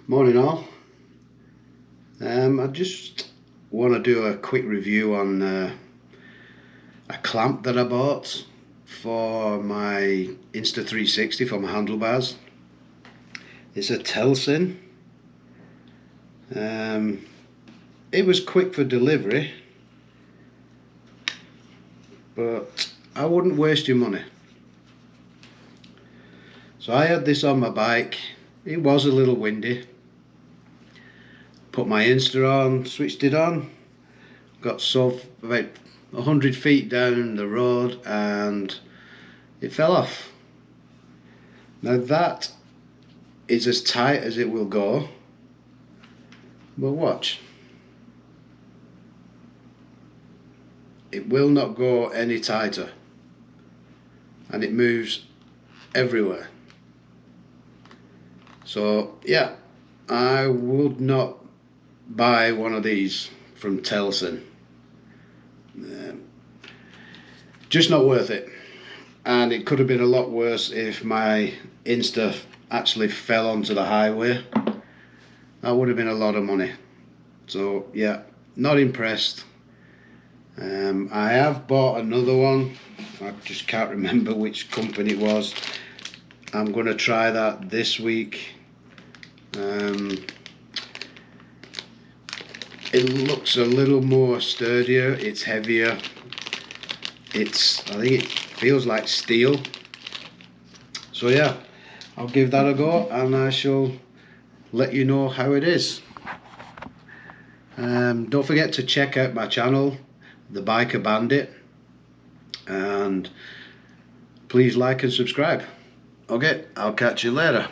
Morning all. I just want to do a quick review on a clamp that I bought for my Insta360 for my handlebars. It's a telesin. It was quick for delivery, but I wouldn't waste your money. So I had this on my bike. It was a little windy. Put my Insta on, switched it on, got so about 100 feet down the road and it fell off. Now that is as tight as it will go, but watch. It will not go any tighter and it moves everywhere. So yeah, I would not buy one of these from telesin. Just not worth it. And it could have been a lot worse if my Insta actually fell onto the highway. That would have been a lot of money. So yeah, not impressed. I have bought another one. I just can't remember which company it was. I'm going to try that this week. It looks a little more sturdier, it's heavier, I think it feels like steel. So yeah, I'll give that a go and I shall let you know how it is. Don't forget to check out my channel, The Biker Bandit, and please like and subscribe. Okay, I'll catch you later.